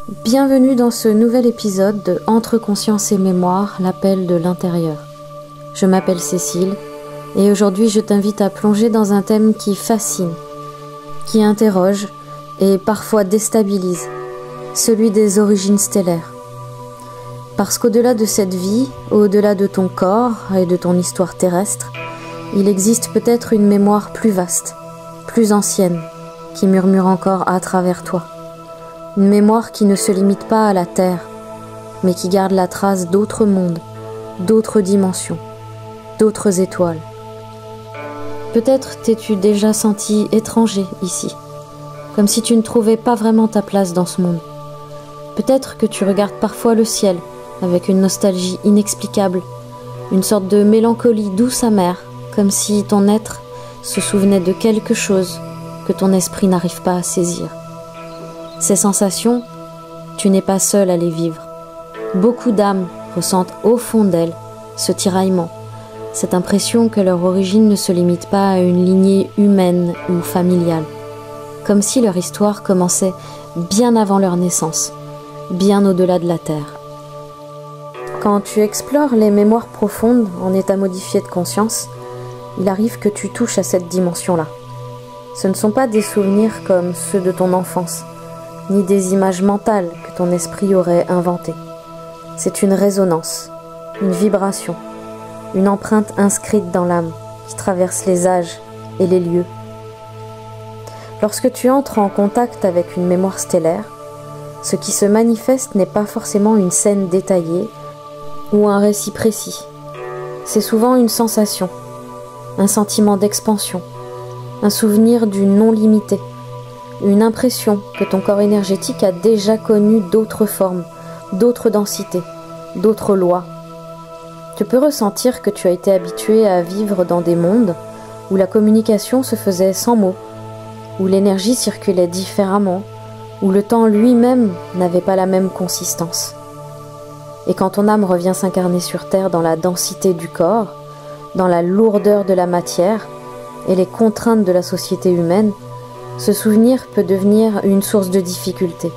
Bienvenue dans ce nouvel épisode de Entre conscience et mémoire, l'appel de l'intérieur. Je m'appelle Cécile et aujourd'hui je t'invite à plonger dans un thème qui fascine, qui interroge et parfois déstabilise, celui des origines stellaires. Parce qu'au-delà de cette vie, au-delà de ton corps et de ton histoire terrestre, il existe peut-être une mémoire plus vaste, plus ancienne, qui murmure encore à travers toi. Une mémoire qui ne se limite pas à la Terre, mais qui garde la trace d'autres mondes, d'autres dimensions, d'autres étoiles. Peut-être t'es-tu déjà senti étranger ici, comme si tu ne trouvais pas vraiment ta place dans ce monde. Peut-être que tu regardes parfois le ciel avec une nostalgie inexplicable, une sorte de mélancolie douce amère, comme si ton être se souvenait de quelque chose que ton esprit n'arrive pas à saisir. Ces sensations, tu n'es pas seul à les vivre. Beaucoup d'âmes ressentent au fond d'elles ce tiraillement, cette impression que leur origine ne se limite pas à une lignée humaine ou familiale, comme si leur histoire commençait bien avant leur naissance, bien au-delà de la Terre. Quand tu explores les mémoires profondes en état modifié de conscience, il arrive que tu touches à cette dimension-là. Ce ne sont pas des souvenirs comme ceux de ton enfance, ni des images mentales que ton esprit aurait inventées. C'est une résonance, une vibration, une empreinte inscrite dans l'âme qui traverse les âges et les lieux. Lorsque tu entres en contact avec une mémoire stellaire, ce qui se manifeste n'est pas forcément une scène détaillée ou un récit précis. C'est souvent une sensation, un sentiment d'expansion, un souvenir du non limité, une impression que ton corps énergétique a déjà connu d'autres formes, d'autres densités, d'autres lois. Tu peux ressentir que tu as été habitué à vivre dans des mondes où la communication se faisait sans mots, où l'énergie circulait différemment, où le temps lui-même n'avait pas la même consistance. Et quand ton âme revient s'incarner sur Terre dans la densité du corps, dans la lourdeur de la matière et les contraintes de la société humaine, ce souvenir peut devenir une source de difficulté,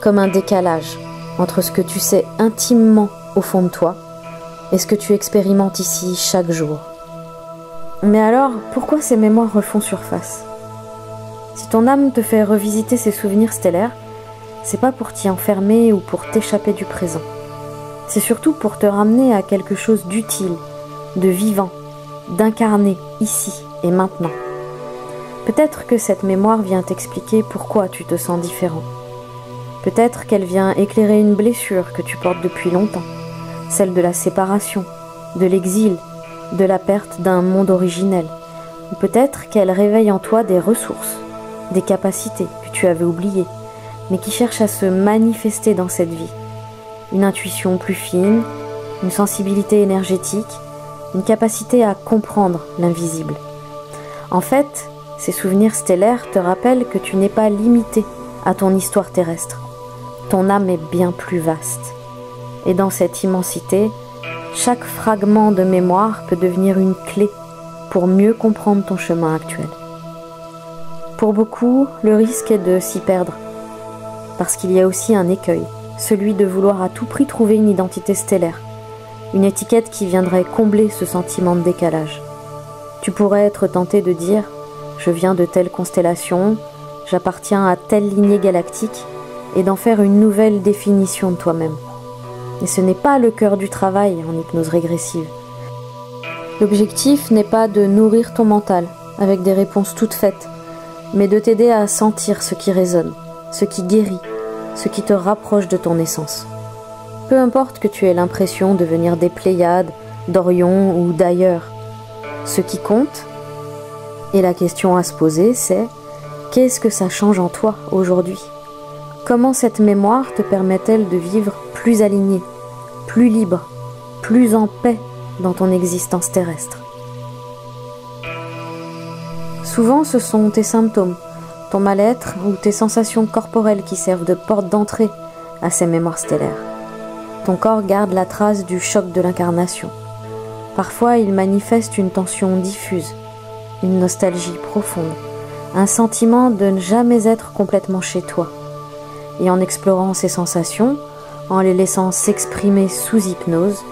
comme un décalage entre ce que tu sais intimement au fond de toi et ce que tu expérimentes ici chaque jour. Mais alors, pourquoi ces mémoires refont surface? Si ton âme te fait revisiter ces souvenirs stellaires, c'est pas pour t'y enfermer ou pour t'échapper du présent. C'est surtout pour te ramener à quelque chose d'utile, de vivant, d'incarné ici et maintenant. Peut-être que cette mémoire vient t'expliquer pourquoi tu te sens différent. Peut-être qu'elle vient éclairer une blessure que tu portes depuis longtemps, celle de la séparation, de l'exil, de la perte d'un monde originel. Ou peut-être qu'elle réveille en toi des ressources, des capacités que tu avais oubliées, mais qui cherchent à se manifester dans cette vie. Une intuition plus fine, une sensibilité énergétique, une capacité à comprendre l'invisible. En fait, ces souvenirs stellaires te rappellent que tu n'es pas limité à ton histoire terrestre. Ton âme est bien plus vaste. Et dans cette immensité, chaque fragment de mémoire peut devenir une clé pour mieux comprendre ton chemin actuel. Pour beaucoup, le risque est de s'y perdre, parce qu'il y a aussi un écueil, celui de vouloir à tout prix trouver une identité stellaire, une étiquette qui viendrait combler ce sentiment de décalage. Tu pourrais être tenté de dire « je viens de telle constellation, j'appartiens à telle lignée galactique » et d'en faire une nouvelle définition de toi-même. Et ce n'est pas le cœur du travail en hypnose régressive. L'objectif n'est pas de nourrir ton mental avec des réponses toutes faites, mais de t'aider à sentir ce qui résonne, ce qui guérit, ce qui te rapproche de ton essence. Peu importe que tu aies l'impression de venir des Pléiades, d'Orion ou d'ailleurs, ce qui compte, et la question à se poser, c'est qu'est-ce que ça change en toi aujourd'hui? Comment cette mémoire te permet-elle de vivre plus aligné, plus libre, plus en paix dans ton existence terrestre? Souvent, ce sont tes symptômes, ton mal-être ou tes sensations corporelles qui servent de porte d'entrée à ces mémoires stellaires. Ton corps garde la trace du choc de l'incarnation. Parfois, il manifeste une tension diffuse, une nostalgie profonde, un sentiment de ne jamais être complètement chez toi. Et en explorant ces sensations, en les laissant s'exprimer sous hypnose,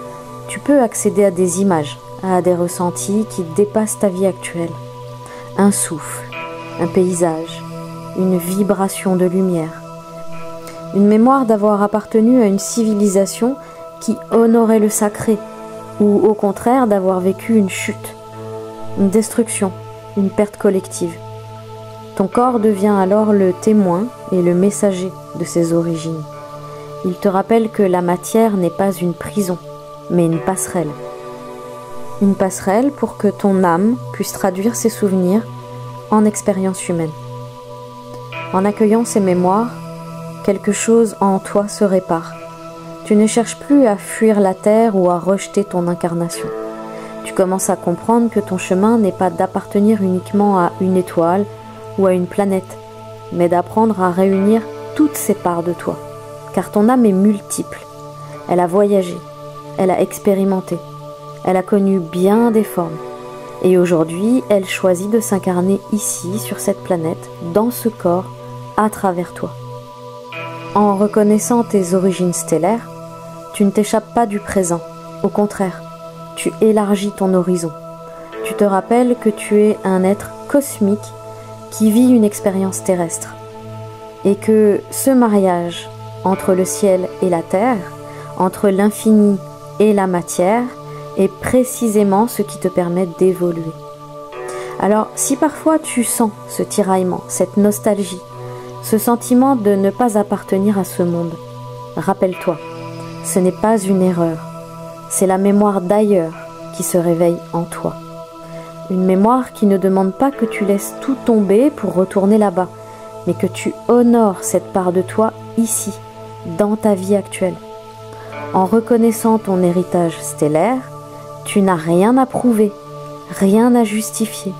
tu peux accéder à des images, à des ressentis qui dépassent ta vie actuelle. Un souffle, un paysage, une vibration de lumière. Une mémoire d'avoir appartenu à une civilisation qui honorait le sacré, ou au contraire d'avoir vécu une chute, une destruction, une perte collective. Ton corps devient alors le témoin et le messager de ses origines. Il te rappelle que la matière n'est pas une prison, mais une passerelle. Une passerelle pour que ton âme puisse traduire ses souvenirs en expérience humaine. En accueillant ces mémoires, quelque chose en toi se répare. Tu ne cherches plus à fuir la terre ou à rejeter ton incarnation. Tu commences à comprendre que ton chemin n'est pas d'appartenir uniquement à une étoile ou à une planète, mais d'apprendre à réunir toutes ces parts de toi. Car ton âme est multiple. Elle a voyagé, elle a expérimenté, elle a connu bien des formes. Et aujourd'hui, elle choisit de s'incarner ici, sur cette planète, dans ce corps, à travers toi. En reconnaissant tes origines stellaires, tu ne t'échappes pas du présent. Au contraire, tu élargis ton horizon. Tu te rappelles que tu es un être cosmique qui vit une expérience terrestre. Et que ce mariage entre le ciel et la terre, entre l'infini et la matière, est précisément ce qui te permet d'évoluer. Alors, si parfois tu sens ce tiraillement, cette nostalgie, ce sentiment de ne pas appartenir à ce monde, rappelle-toi, ce n'est pas une erreur, c'est la mémoire d'ailleurs qui se réveille en toi. Une mémoire qui ne demande pas que tu laisses tout tomber pour retourner là-bas, mais que tu honores cette part de toi ici, dans ta vie actuelle. En reconnaissant ton héritage stellaire, tu n'as rien à prouver, rien à justifier.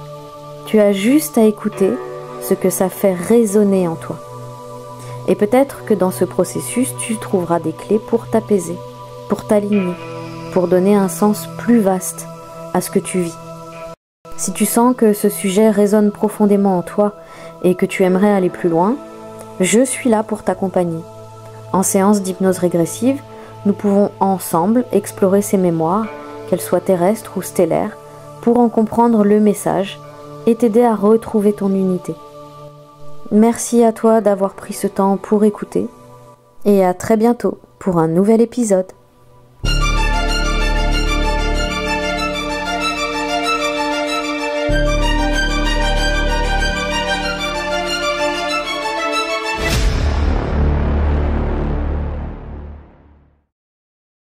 Tu as juste à écouter ce que ça fait résonner en toi. Et peut-être que dans ce processus, tu trouveras des clés pour t'apaiser, pour t'aligner, pour donner un sens plus vaste à ce que tu vis. Si tu sens que ce sujet résonne profondément en toi et que tu aimerais aller plus loin, je suis là pour t'accompagner. En séance d'hypnose régressive, nous pouvons ensemble explorer ces mémoires, qu'elles soient terrestres ou stellaires, pour en comprendre le message et t'aider à retrouver ton unité. Merci à toi d'avoir pris ce temps pour écouter et à très bientôt pour un nouvel épisode.